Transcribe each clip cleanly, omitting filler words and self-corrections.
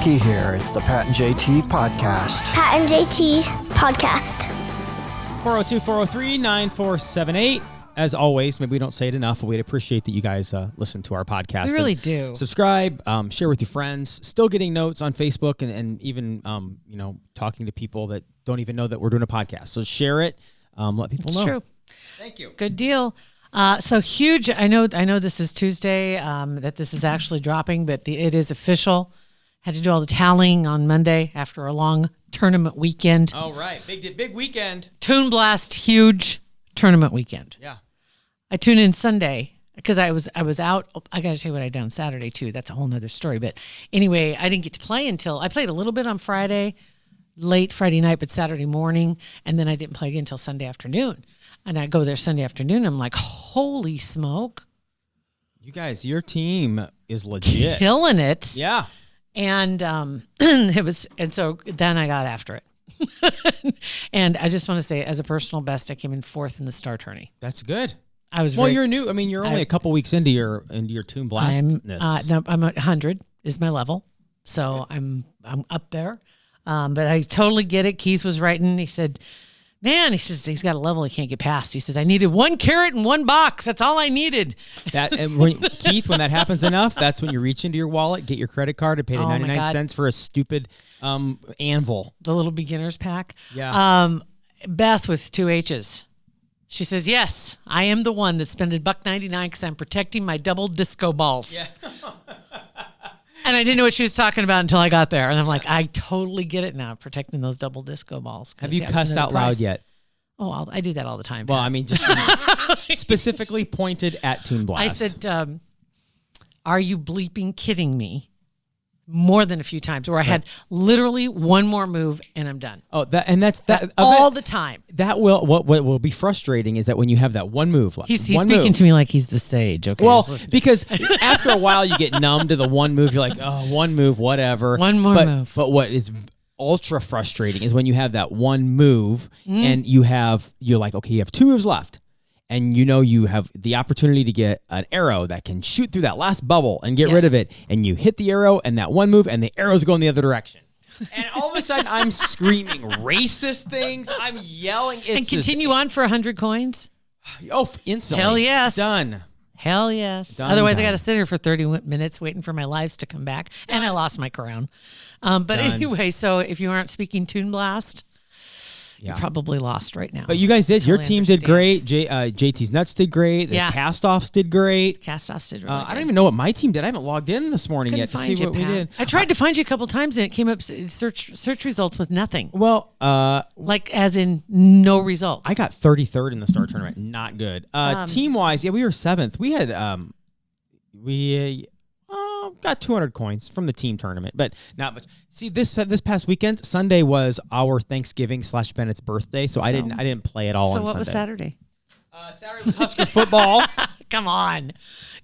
Lucky here. It's the Pat and JT Podcast. Pat and JT Podcast. 402-403-9478. As always, maybe we don't say it enough, but we'd appreciate that you guys listen to our podcast. We really do. Subscribe, share with your friends. Still getting notes on Facebook and even talking to people that don't even know that we're doing a podcast. So share it. Let people know. It's true. Thank you. Good deal. So huge. I know this is Tuesday, that this is actually dropping, but it is official. Had to do all the tallying on Monday after a long tournament weekend. Oh, right. Big weekend. Toon Blast, huge tournament weekend. Yeah. I tuned in Sunday because I was out. I got to tell you what I done Saturday too. That's a whole nother story. But anyway, I didn't get to play until I played a little bit on Friday, late Friday night, but Saturday morning. And then I didn't play again until Sunday afternoon. And I go there Sunday afternoon. I'm like, holy smoke. You guys, your team is legit. Killing it. Yeah. And so then I got after it. And I just want to say, as a personal best, I came in 4th in the Star Tourney. That's good. You're new. I mean, you're only a couple weeks into your Toon Blastness. I'm at 100 is my level, so I'm up there. But I totally get it. Keith was writing. He said, "Man," he says, "he's got a level he can't get past." He says, "I needed 1 carrot and 1 box. That's all I needed." Keith, when that happens enough, that's when you reach into your wallet, get your credit card, and pay the 99 cents for a stupid anvil. The little beginner's pack. Yeah. Beth with 2 H's. She says, "Yes, I am the one that spent $1.99 because I'm protecting my double disco balls." Yeah. And I didn't know what she was talking about until I got there. And I'm like, I totally get it now, protecting those double disco balls. Have you cussed out loud yet? Oh, I do that all the time. Well, I mean, just specifically pointed at Toon Blast. I said, "Are you bleeping kidding me?" More than a few times where I had literally 1 more move and I'm done. Oh, that's all the time. That what will be frustrating is that when you have that 1 move left. He's speaking to me like he's the sage. Okay. Well, because after a while you get numb to the 1 move. You're like, oh, 1 move, whatever. 1 more move. But what is ultra frustrating is when you have that 1 move and you're like, okay, you have 2 moves left. And you have the opportunity to get an arrow that can shoot through that last bubble and get rid of it. And you hit the arrow and that 1 move and the arrow's going the other direction. And all of a sudden I'm screaming racist things. I'm yelling. And continue on for 100 coins? Oh, instantly. Hell yes. Done. Hell yes. Done. Otherwise, I got to sit here for 30 minutes waiting for my lives to come back. Done. And I lost my crown. But anyway, so if you aren't speaking Toon Blast, you're probably lost right now. But you guys did. Your team did great. JT's Nuts did great. The Cast-Offs did great. Cast-Offs did really good. I don't even know what my team did. I haven't logged in this morning yet to see what we did. I tried to find you a couple times, and it came up search results with nothing. Well, like as in no result. I got 33rd in the Star Tournament. Not good. Team-wise, we were 7th. We had got 200 coins from the team tournament, but not much. See, this past weekend, Sunday was our Thanksgiving / Bennett's birthday, so I didn't play at all on Sunday. So what was Saturday? Saturday was Husker football. Come on.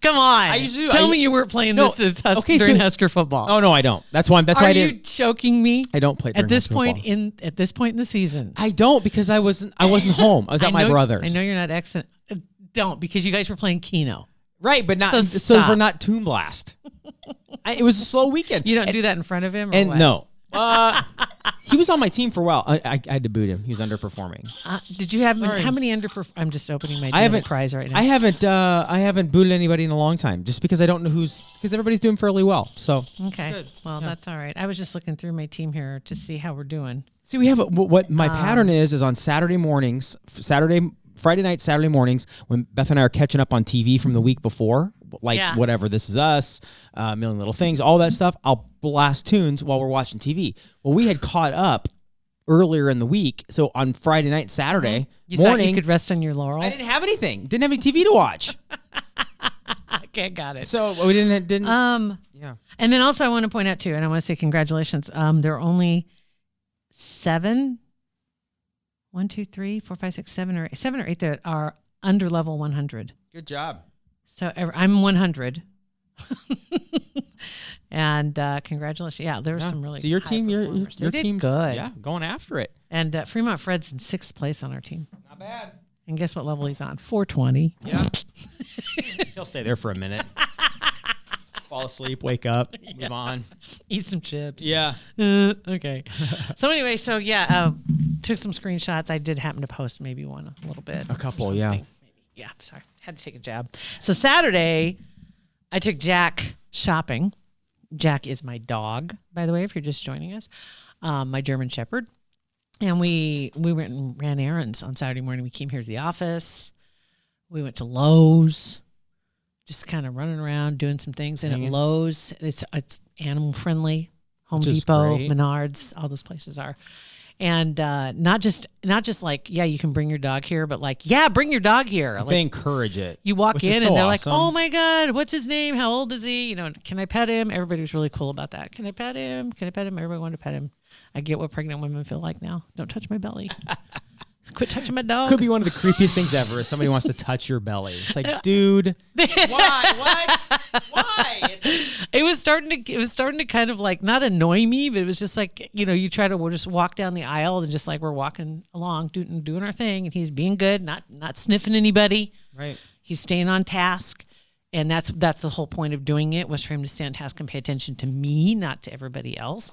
Tell me you weren't playing during Husker football. Oh no, I don't. That's why I didn't. Are you joking me? I don't play during at this Husker point football. at this point in the season. I don't because I wasn't home. I was at my brother's. I know you're not excellent. Don't because you guys were playing Keno. Right, but not so we're not Toon Blast. It was a slow weekend. You don't do that in front of him? And what? No. He was on my team for a while. I had to boot him. He was underperforming. Did you have how many I'm just opening my prize right now. I haven't booted anybody in a long time just because I don't know because everybody's doing fairly well. So okay. Well, that's all right. I was just looking through my team here to see how we're doing. See, we have what my pattern is on Saturday mornings, Friday night, Saturday mornings, when Beth and I are catching up on TV from the week before, whatever, This Is Us, Million Little Things, all that stuff, I'll blast tunes while we're watching TV. Well, we had caught up earlier in the week, so on Friday night, Saturday morning. Thought you could rest on your laurels? I didn't have anything. Didn't have any TV to watch. Okay, got it. So we didn't. Yeah. And then also I want to point out, too, and I want to say congratulations. There are only 7... 1, 2, 3, 4, 5, 6, 7 or 8 that are under level 100. Good job. So I'm 100. And congratulations. Yeah, there were some really. So your team, your team's good. Yeah, going after it. And Fremont Fred's in 6th place on our team. Not bad. And guess what level he's on? 420. Yeah. He'll stay there for a minute. Fall asleep, wake up, move on. Eat some chips. Yeah. Okay. So anyway, took some screenshots. I did happen to post maybe one a little bit. A couple, or yeah. something. Maybe. Yeah, sorry. Had to take a jab. So Saturday, I took Jack shopping. Jack is my dog, by the way, if you're just joining us. My German Shepherd. And we went and ran errands on Saturday morning. We came here to the office. We went to Lowe's. Just kind of running around, doing some things. And at Lowe's, it's animal friendly. Home Depot, Menards, all those places are. And not just like, yeah, you can bring your dog here, but like, yeah, bring your dog here. Like, they encourage it. You walk in so and they're awesome. like, oh my God, what's his name? How old is he? You know, can I pet him? Everybody was really cool about that. Can I pet him? Can I pet him? Everybody wanted to pet him. I get what pregnant women feel like now. Don't touch my belly. Quit touching my dog. Could be one of the creepiest things ever. Is somebody wants to touch your belly. It's like, dude, why? What? Why? It was starting to kind of like not annoy me, but it was just like, you know, you try to just walk down the aisle and just like we're walking along, doing our thing, and he's being good, not sniffing anybody. Right. He's staying on task. And that's the whole point of doing it, was for him to stay on task and pay attention to me, not to everybody else.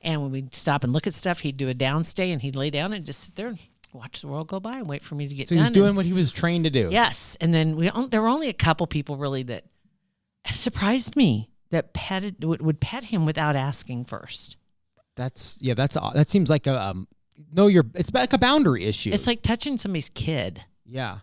And when we'd stop and look at stuff, he'd do a downstay and head lay down and just sit there and watch the world go by and wait for me to get done. So he was doing what he was trained to do. Yes. And then there were only a couple people really that surprised me that would pet him without asking first. That seems like it's like a boundary issue. It's like touching somebody's kid. Yeah.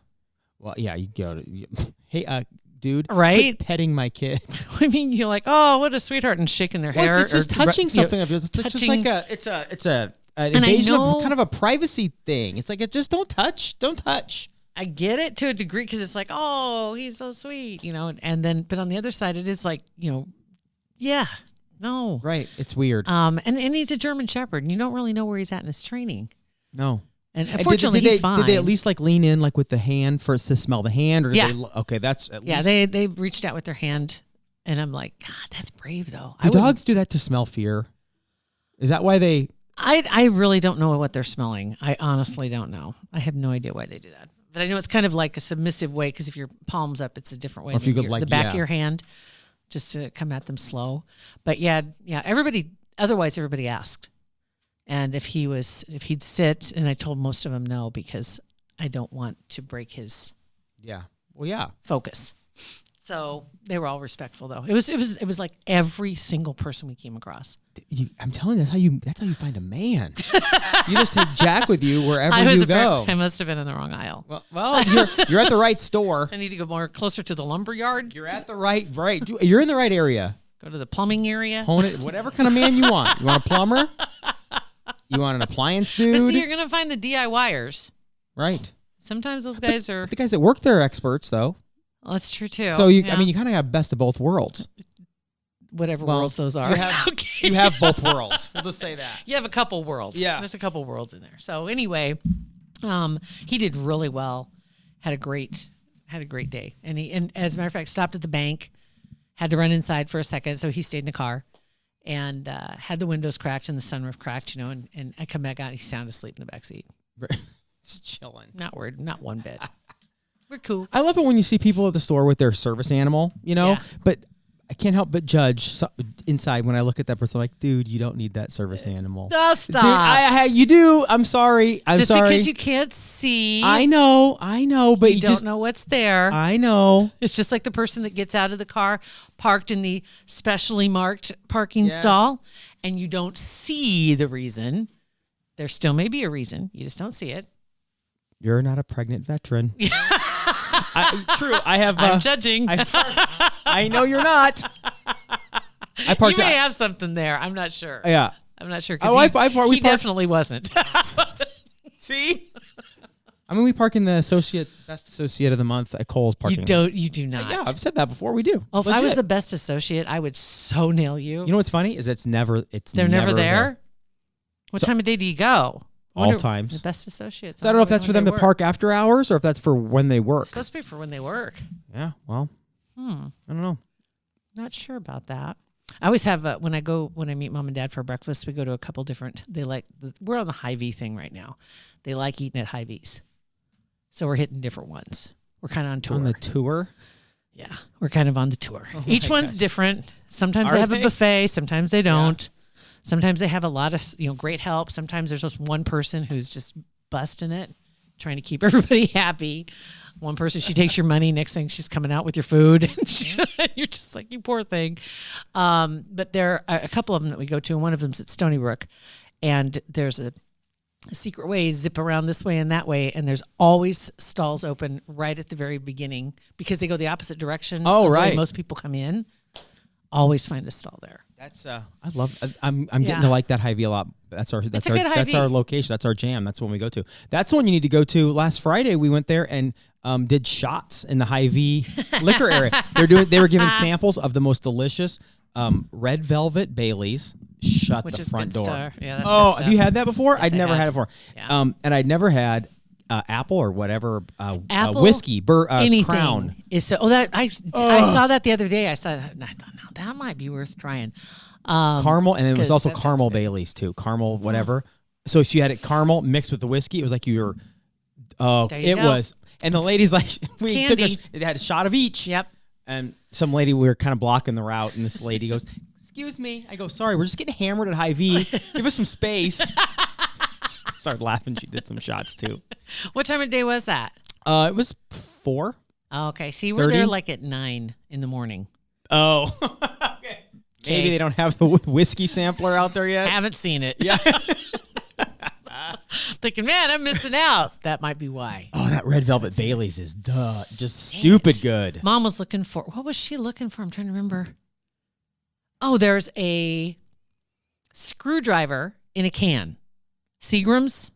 Well, yeah, you go to, hey, dude, right? Quit petting my kid. I mean, you're like, oh, what a sweetheart, and shaking their hair. It's just touching something of yours. It's just like it's an invasion of kind of a privacy thing. It's like, just don't touch. I get it to a degree because it's like, oh, he's so sweet, you know. And then, but on the other side, it is like, you know, yeah, no, right. It's weird. And he's a German Shepherd, and you don't really know where he's at in his training. No. And unfortunately, he's fine. Did they at least like lean in like with the hand for us to smell the hand? Or okay, that's at least. Yeah, they reached out with their hand, and I'm like, God, that's brave though. Do dogs do that to smell fear? Is that why they? I really don't know what they're smelling. I honestly don't know. I have no idea why they do that. But I know it's kind of like a submissive way, because if your palm's up, it's a different way. Or if you go like the back of your hand, just to come at them slow. But yeah, everybody asked. And if he'd sit, and I told most of them no, because I don't want to break his focus. So they were all respectful though. It was like every single person we came across. I'm telling you, that's how you find a man. You just take Jack with you wherever you go. I must have been in the wrong aisle. Well, you're at the right store. I need to go closer to the lumber yard. You're at the right. You're in the right area. Go to the plumbing area. Hone it, whatever kind of man you want. You want a plumber? You want an appliance dude? But see, you're gonna find the DIYers. Right. Sometimes those guys are. The guys that work there are experts, though. Well, that's true too. So you kind of have best of both worlds. Whatever worlds those are. You have both worlds. We'll just say that. You have a couple worlds. Yeah. There's a couple worlds in there. So anyway, he did really well. Had a great day. And as a matter of fact, stopped at the bank. Had to run inside for a second, so he stayed in the car. And had the windows cracked and the sunroof cracked, you know, and I come back out, he's sound asleep in the back seat. Just chilling. Not worried, not one bit. We're cool. I love it when you see people at the store with their service animal, you know, but I can't help but judge inside when I look at that person like, dude, you don't need that service animal. Oh, stop. Dude, you do. I'm sorry. I'm sorry. Just because you can't see. I know, but you don't know what's there. I know. It's just like the person that gets out of the car, parked in the specially marked parking stall, and you don't see the reason. There still may be a reason. You just don't see it. You're not a pregnant veteran. True. I'm judging. I know you're not. I parked. You may have something there. I'm not sure. Yeah. I'm not sure. He definitely wasn't. See? I mean, we park in the best associate of the month at Kohl's parking. You do not. Yeah, I've said that before. We do. Well, if I was the best associate, I would so nail you. You know what's funny is they're never there. What time of day do you go? All times. The best associates. So I don't know if that's for them to park after hours or if that's for when they work. It's supposed to be for when they work. Yeah, well, I don't know. Not sure about that. I always have when I meet mom and dad for breakfast, we go to a couple different. We're on the Hy-Vee thing right now. They like eating at Hy-Vees, so we're hitting different ones. We're kind of on tour. On the tour. Yeah, we're kind of on the tour. Each one's different. Sometimes Are they have they? a buffet. Sometimes they don't. Sometimes they have a lot of great help. Sometimes there's just one person who's just busting it, trying to keep everybody happy. One person, she takes your money. Next thing, she's coming out with your food. You're just like, you poor thing. But there are a couple of them that we go to, and one of them's at Stony Brook, and there's a secret way, zip around this way and that way, and there's always stalls open right at the very beginning because they go the opposite direction. Oh, of the way right. most people come in. Always find a stall there. That's I love. I'm getting to like that Hy-Vee a lot. That's our a good Hy-Vee. our location. That's our jam. That's when we go to. That's the one you need to go to. Last Friday we went there and did shots in the Hy-Vee liquor area. They were giving samples of the most delicious red velvet Baileys. Shut Which the is front good door. stuff. Yeah, that's Oh, good have you stuff. had that before? Yes, I'd I never have. had it before. Yeah. And I'd never had apple or whatever Apple, whiskey anything Crown. is so. Oh, that I saw that the other day. I saw that and I thought, no, that might be worth trying. Caramel, and it was 'cause also that sounds caramel good. Baileys too. Caramel, whatever. So she had it caramel mixed with the whiskey. It was like you were. Oh, There you it go. was. And the ladies like we took candy. it had a shot of each. Yep. And some lady, we were kind of blocking the route, and this lady goes, "Excuse me." I go, "Sorry, we're just getting hammered at Hy-Vee. Give us some space." She started laughing. She did some shots too. What time of day was that? It was 4. Oh, okay. See, we're 30? there like at 9 in the morning. Oh, okay. Maybe they don't have the whiskey sampler out there yet. Haven't seen it. Yeah. Thinking, man, I'm missing out. That might be why. Oh, that red velvet Baileys is just stupid good. Mom was looking for, what was she looking for? I'm trying to remember. Oh, there's a screwdriver in a can. Seagram's.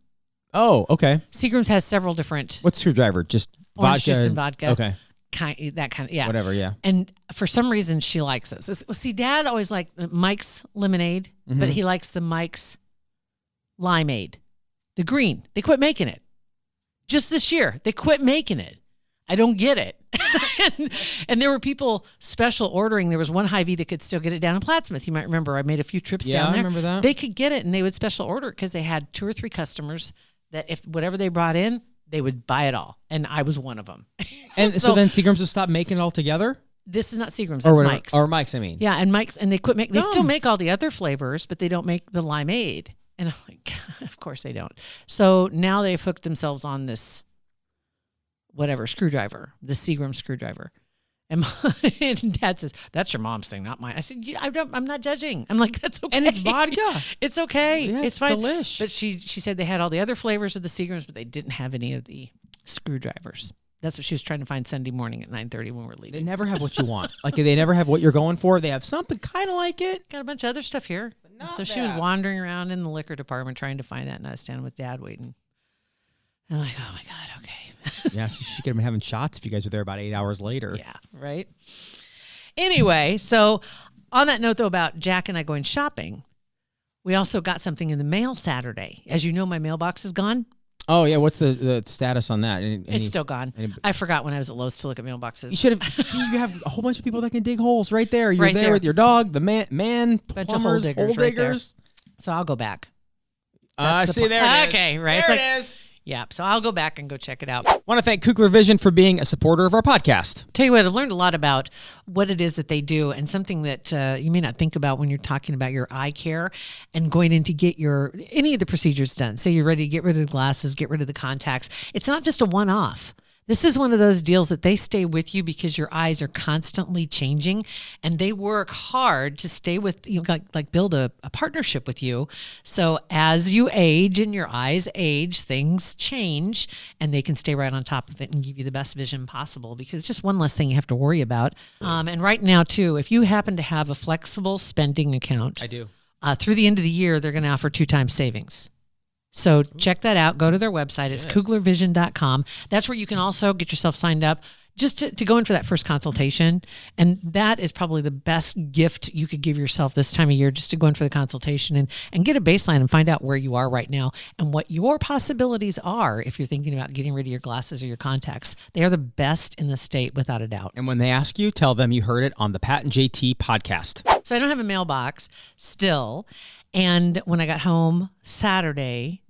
Oh, okay. Seagram's has several different What's screwdriver? Just orange vodka juice and vodka. Okay, That kind of, yeah. whatever. Yeah. And for some reason, she likes those. Well, see, Dad always liked Mike's lemonade, but he likes the Mike's limeade, the green. They quit making it. Just this year, they quit making it. I don't get it. and there were people special ordering. There was one Hy-Vee that could still get it down in Plattsmouth. You might remember I made a few trips Yeah, down I there. remember that. They could get it, and they would special order it because they had 2 or 3 customers that if whatever they brought in, they would buy it all. And I was one of them. And so then Seagram's just stopped making it altogether? This is not Seagram's, Or that's whatever. Mike's. Or Mike's, I mean. Yeah, and Mike's, and they quit making. They still Dumb. make all the other flavors, but they don't make the limeade. And I'm like, of course they don't. So now they've hooked themselves on this, whatever screwdriver, the Seagram screwdriver. And, and Dad says, "That's your mom's thing, not mine." I said, yeah, I'm not judging. I'm like, that's okay. And it's vodka. It's okay. Yeah, it's fine. delish. But she said they had all the other flavors of the Seagrams, but they didn't have any of the screwdrivers. That's what she was trying to find Sunday morning at 9:30 when we're They leaving. never have what you want. Like, they never have what you're going for. They have something kind of like it. Got a bunch of other stuff here. not So she was that. wandering around in the liquor department trying to find that, and I was standing with Dad waiting. And I'm like, oh my God, okay. Yeah, so she could have been having shots if you guys were there about 8 hours later. Yeah, right? Anyway, so on that note, though, about Jack and I going shopping, we also got something in the mail Saturday. As you know, my mailbox is gone. Oh, yeah. What's the status on that? It's still gone. any- I forgot when I was at Lowe's to look at mailboxes. You should have. See, you have a whole bunch of people that can dig holes right there. You're Right there there. with your dog, the man Bunch of plumbers, hole hole diggers right there. diggers. So I'll go back. I That's the see. pl- There it is. Okay, right. There It's it is. Yeah, so I'll go back and go check it out. Want to thank Kugler Vision for being a supporter of our podcast. Tell you what, I've learned a lot about what it is that they do, and something that you may not think about when you're talking about your eye care and going in to get any of the procedures done. Say you're ready to get rid of the glasses, get rid of the contacts. It's not just a one-off. This is one of those deals that they stay with you because your eyes are constantly changing, and they work hard to stay with you, like build a partnership with you. So as you age and your eyes age, things change, and they can stay right on top of it and give you the best vision possible, because it's just one less thing you have to worry about. And right now too, if you happen to have a flexible spending account, I do. through the end of the year, they're going to offer 2 times savings. So check that out. Go to their website. It's kuglervision.com. That's where you can also get yourself signed up just to go in for that first consultation. And that is probably the best gift you could give yourself this time of year, just to go in for the consultation and get a baseline and find out where you are right now and what your possibilities are if you're thinking about getting rid of your glasses or your contacts. They are the best in the state, without a doubt. And when they ask you, tell them you heard it on the Pat and JT podcast. So I don't have a mailbox still. And when I got home Saturday,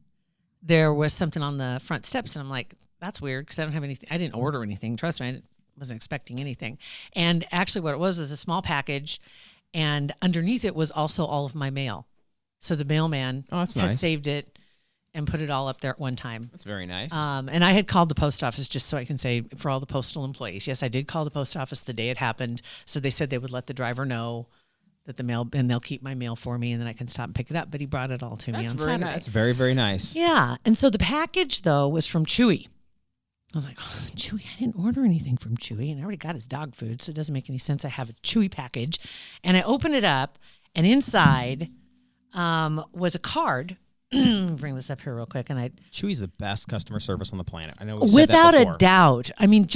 there was something on the front steps, and I'm like, that's weird because I don't have anything. I didn't order anything. Trust me, wasn't expecting anything. And actually what it was a small package, and underneath it was also all of my mail. So the mailman that's had nice. saved it and put it all up there at one time. That's very nice. And I had called the post office just so I can say for all the postal employees. Yes, I did call the post office the day it happened. So they said they would let the driver know that the mail, and they'll keep my mail for me, and then I can stop and pick it up. But he brought it all to me on Saturday. That's very, very nice. Yeah. And so the package, though, was from Chewy. I was like, oh, Chewy, I didn't order anything from Chewy, and I already got his dog food, so it doesn't make any sense. I have a Chewy package. And I open it up, and inside was a card. Let me bring this up here real quick. And Chewy's the best customer service on the planet. I know we've said that without before. a doubt. I mean,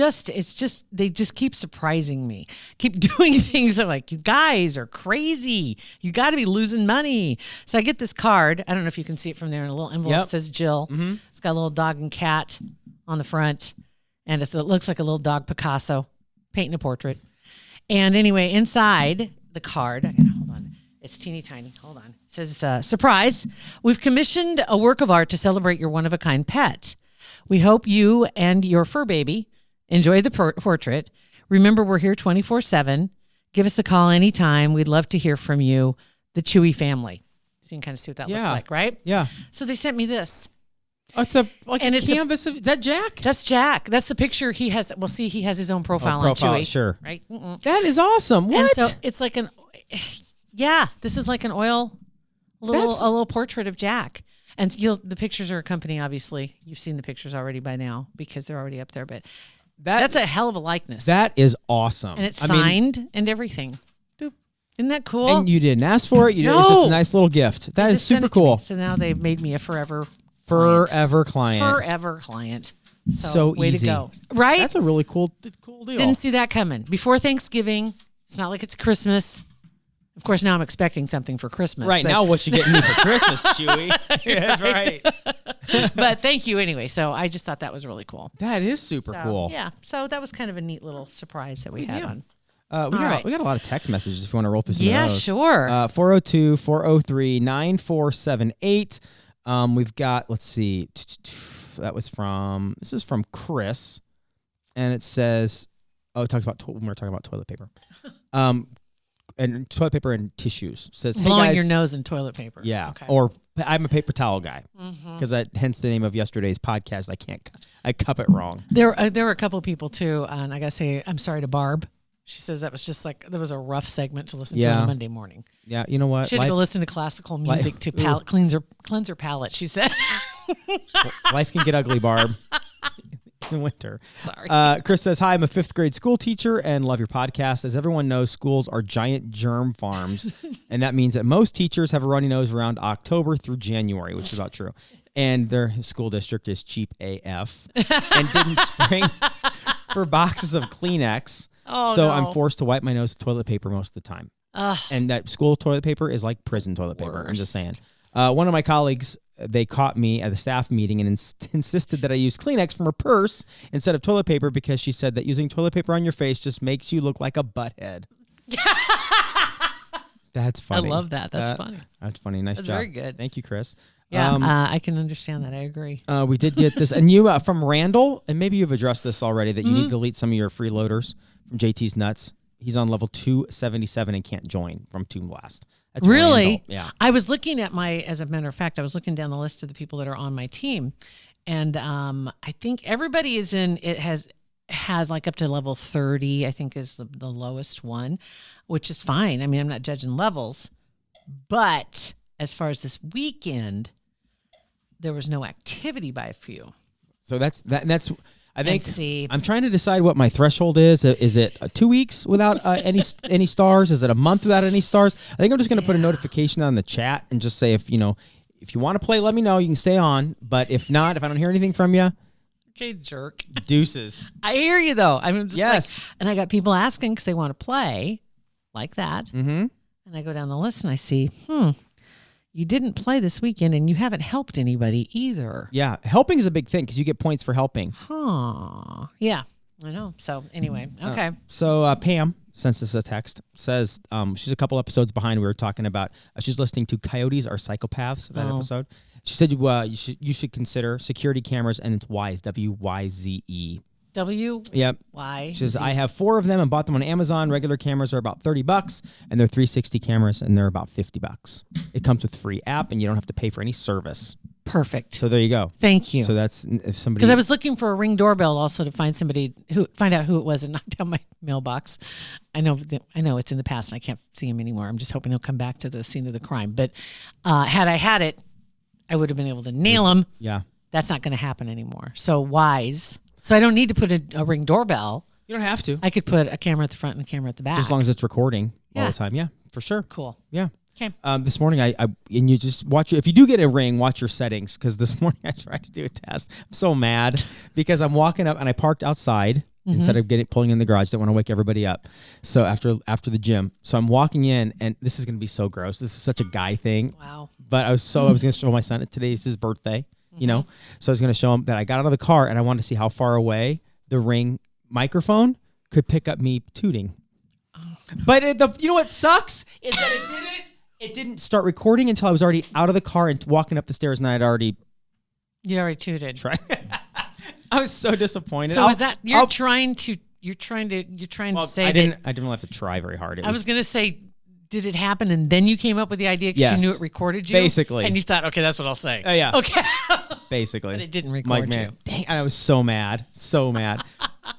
they just keep surprising me. Keep doing things. I'm like, you guys are crazy. You got to be losing money. So I get this card. I don't know if you can see it from there. In a little envelope that says Jill. Mm-hmm. It's got a little dog and cat on the front, and it looks like a little dog Picasso painting a portrait. And anyway, inside the card, hold on. It's teeny tiny. Hold on. It says, surprise. We've commissioned a work of art to celebrate your one-of-a-kind pet. We hope you and your fur baby enjoy the portrait. Remember, we're here 24/7. Give us a call anytime. We'd love to hear from you, the Chewy family. So you can kind of see what that looks like, right? Yeah. So they sent me this. Oh, it's a canvas. Is that Jack? That's Jack. That's the picture he has. Well, see, he has his own profile on Chewy. Sure. Right? That is awesome. What? And so it's like this is like an a little portrait of Jack. And the pictures are accompanying, obviously. You've seen the pictures already by now because they're already up there. But that's a hell of a likeness. That is awesome. And it's signed and everything. Isn't that cool? And you didn't ask for it. It was just a nice little gift. That is super cool. So now they've made me a forever client. Forever client. So way easy. to go. Right? That's a really cool deal. Didn't see that coming. Before Thanksgiving. It's not like it's Christmas. Of course, now I'm expecting something for Christmas. Right, now what you getting me for Christmas, Chewy? That's right. But thank you anyway. So I just thought that was really cool. That is super cool. Yeah. So that was kind of a neat little surprise that we had on. We got a lot of text messages if you want to roll through some of those. Yeah, sure. 402-403-9478. We've got, let's see, this is from Chris, and it says, it talks about, we're talking about toilet paper. And toilet paper and tissues. Says, hey blowing guys, your nose in toilet paper. Yeah. Okay. Or I'm a paper towel guy because hence the name of yesterday's podcast. I cup it wrong. There were a couple people too, and I gotta say, I'm sorry to Barb. She says that was just there was a rough segment to listen to on a Monday morning. Yeah, you know what? She had to go listen to classical music to cleanse her palate. She said, life can get ugly, Barb. In winter. Sorry. Chris says, hi, I'm a 5th grade school teacher and love your podcast. As everyone knows, schools are giant germ farms. And that means that most teachers have a runny nose around October through January, which is about true. And their school district is cheap AF and didn't spring for boxes of Kleenex. So I'm forced to wipe my nose with toilet paper most of the time. And that school toilet paper is like prison toilet paper. I'm just saying. One of my colleagues, they caught me at a staff meeting and insisted that I use Kleenex from her purse instead of toilet paper because she said that using toilet paper on your face just makes you look like a butthead. That's funny. I love that. That's funny. That's funny. Nice That's job. very good. Thank you, Chris. Yeah, I can understand that. I agree. We did get this. And you, from Randall, and maybe you've addressed this already, that you need to delete some of your freeloaders from JT's Nuts. He's on level 277 and can't join from Tomb Blast. That's really? Randall. Yeah. I was looking at as a matter of fact, I was looking down the list of the people that are on my team. And I think everybody has like up to level 30, I think is the lowest one, which is fine. I mean, I'm not judging levels. But as far as this weekend, there was no activity by a few. So that's I think see. I'm trying to decide what my threshold is. Is it 2 weeks without any stars? Is it a month without any stars? I think I'm just going to put a notification on the chat and just say if you want to play, let me know. You can stay on. But if not, if I don't hear anything from you, okay, jerk. Deuces. I hear you though. I'm just and I got people asking because they want to play like that. Mm-hmm. And I go down the list and I see, you didn't play this weekend and you haven't helped anybody either. Yeah, helping is a big thing because you get points for helping. Yeah, I know. So anyway, okay. So Pam sent us a text, says she's a couple episodes behind. We were talking about, she's listening to Coyotes Are Psychopaths, that episode. She said you should consider security cameras, and it's WYZE, W-Y-Z-E. W. Yep. Y. She says, I have 4 of them and bought them on Amazon. Regular cameras are about $30, and they're 360 cameras, and they're about $50. It comes with free app, and you don't have to pay for any service. Perfect. So there you go. Thank you. So that's if somebody. Because I was looking for a Ring doorbell also to find out who it was and knock down my mailbox. I know it's in the past and I can't see him anymore. I'm just hoping he'll come back to the scene of the crime. But had I had it, I would have been able to nail him. Yeah. That's not going to happen anymore. So wise. So I don't need to put a Ring doorbell. You don't have to. I could put a camera at the front and a camera at the back. Just as long as it's recording all Yeah. the time. Yeah, for sure. Cool. Yeah. Okay. This morning, I and you just watch if you do get a Ring, watch your settings, because this morning I tried to do a test. I'm so mad because I'm walking up and I parked outside instead of pulling in the garage. Didn't want to wake everybody up. So after the gym, so I'm walking in, and this is going to be so gross. This is such a guy thing. Wow. But I was going to show my son. Today's his birthday, you know. So I was going to show him that I got out of the car and I wanted to see how far away the Ring microphone could pick up me tooting. But you know what sucks is that it didn't start recording until I was already out of the car and walking up the stairs, and I had already. You already tooted. Tried. I was so disappointed. So is that you're trying to say I didn't really have to try very hard. I was going to say, did it happen and then you came up with the idea because Yes. you knew it recorded you? Basically. And you thought, okay, that's what I'll say. Oh yeah. Okay. Basically. But it didn't record Like, you. man, dang, I was so mad. So mad.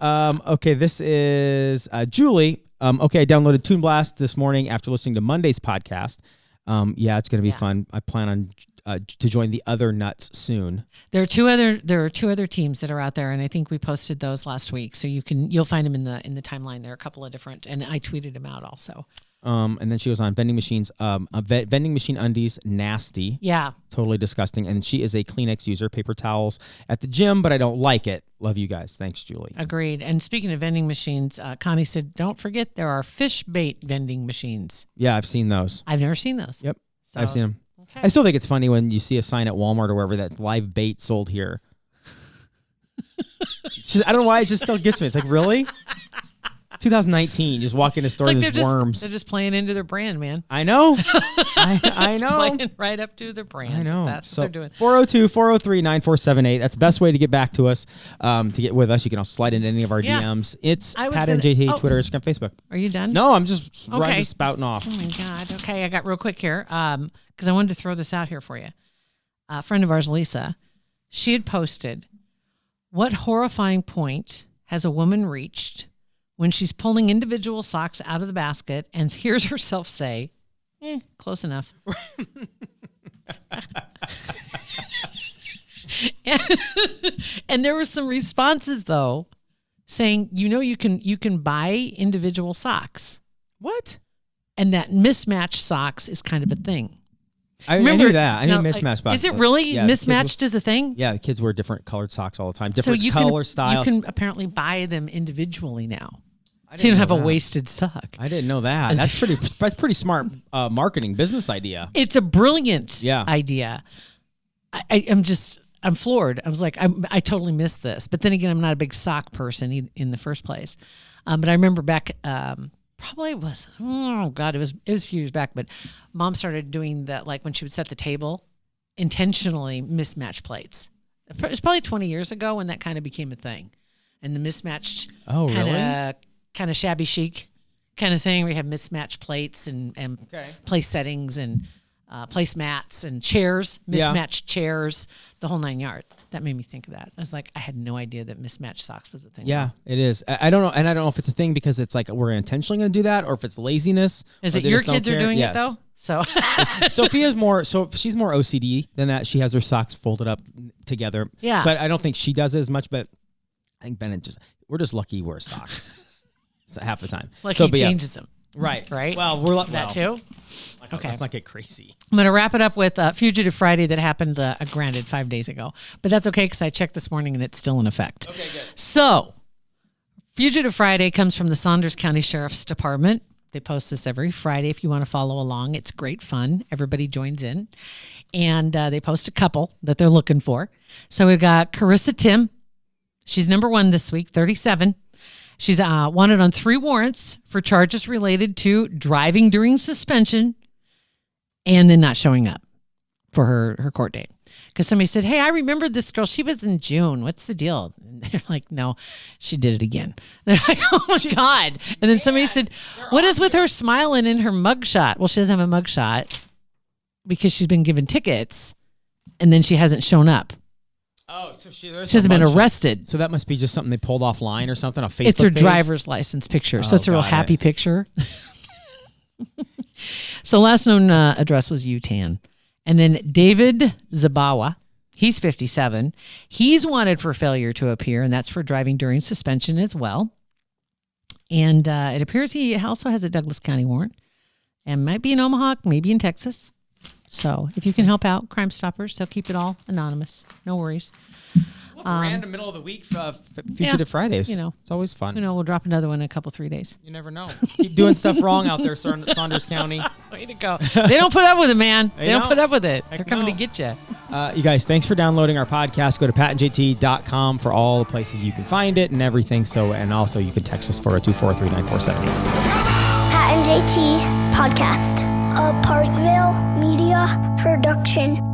Okay, this is Julie. Okay, I downloaded Toon Blast this morning after listening to Monday's podcast. Yeah, it's going to be fun. I plan on to join the other nuts soon. There are two other teams that are out there, and I think we posted those last week. So you'll find them in the timeline. There are a couple of different, and I tweeted them out also. And then she goes on vending machines. Vending machine undies, nasty. Yeah. Totally disgusting. And she is a Kleenex user, paper towels at the gym, but I don't like it. Love you guys. Thanks, Julie. Agreed. And speaking of vending machines, Connie said, don't forget there are fish bait vending machines. Yeah, I've seen those. I've never seen those. Yep, So, I've seen them. okay. I still think it's funny when you see a sign at Walmart or wherever that live bait sold here. I don't know why it just still gets me. It's like, really? 2019, just walk in a store, It's there's like worms. they're just playing into their brand, man. I know. I It's know. playing right up to their brand. I know. That's So what they're doing. 402-403-9478. That's the best way to get back to us, to get with us. You can also slide into any of our Yeah. DMs. It's I was Pat gonna- and JT, oh. Twitter, Instagram, Facebook. Are you done? No, I'm just Okay. spouting off. Oh, my God. Okay, I got real quick here because I wanted to throw this out here for you. A friend of ours, Lisa, she had posted, what horrifying point has a woman reached when she's pulling individual socks out of the basket and hears herself say, close enough. And there were some responses, though, saying, you can buy individual socks. What? And that mismatched socks is kind of a thing. I knew that. I knew mismatched socks. Is it really Yeah, the kids mismatched as a thing? Yeah, the kids wear different colored socks all the time. So Different you color can, styles. You can apparently buy them individually now. I So you don't didn't have know a that. wasted sock. I didn't know that. That's pretty smart marketing business idea. It's a brilliant Yeah. idea. I'm floored. I was like, I totally missed this. But then again, I'm not a big sock person in the first place. But I remember back, probably it was, oh God, it was a few years back, but Mom started doing that, like when she would set the table, intentionally mismatched plates. It was probably 20 years ago when that kind of became a thing. And the mismatched kind of shabby chic kind of thing where you have mismatched plates and place settings and place mats and chairs, mismatched chairs, the whole 9 yards. That made me think of that. I was like, I had no idea that mismatched socks was a thing. Yeah, it is. I don't know, and I don't know if it's a thing because it's like we're intentionally going to do that, or if it's laziness. Is or it they your just don't kids are care. doing Yes. it though? So Sophia's more. So she's more OCD than that. She has her socks folded up together. Yeah. So I don't think she does it as much, but I think Bennett we're just lucky he wears socks. So half the time. like so, he but yeah. changes them. Right. Right? Well, we're That too? Okay. Let's not get crazy. I'm going to wrap it up with Fugitive Friday that happened, granted, 5 days ago. But that's okay because I checked this morning and it's still in effect. Okay, good. So, Fugitive Friday comes from the Saunders County Sheriff's Department. They post this every Friday if you want to follow along. It's great fun. Everybody joins in. And they post a couple that they're looking for. So we've got Carissa Tim. She's number 1 this week, 37. She's wanted on 3 warrants for charges related to driving during suspension and then not showing up for her court date. Because somebody said, hey, I remember this girl. She was in June. What's the deal? And they're like, no, she did it again. They're like, oh, my God. And then somebody said, what is with her smiling in her mugshot? Well, she doesn't have a mugshot because she's been given tickets and then she hasn't shown up. Oh, so she hasn't been arrested. So that must be just something they pulled offline or something, a Facebook It's her page? driver's license picture. So it's a real got happy it. picture. So last known address was Utan. And then David Zabawa, he's 57. He's wanted for failure to appear, and that's for driving during suspension as well. And it appears he also has a Douglas County warrant and might be in Omaha, maybe in Texas. So if you can help out Crime Stoppers, they'll keep it all anonymous. No worries. Random middle of the week Fugitive Fridays. It's always fun. We'll drop another one in a 3 days. You never know. Keep doing stuff wrong out there, Saunders County. Way to go. They don't put up with it, man. They don't know. put up with it. Heck They're coming no. to get you. You guys, thanks for downloading our podcast. Go to patandjt.com for all the places you can find it and everything. And also you can text us 402-403-9478. Pat and JT Podcast. A Parkville Media Production.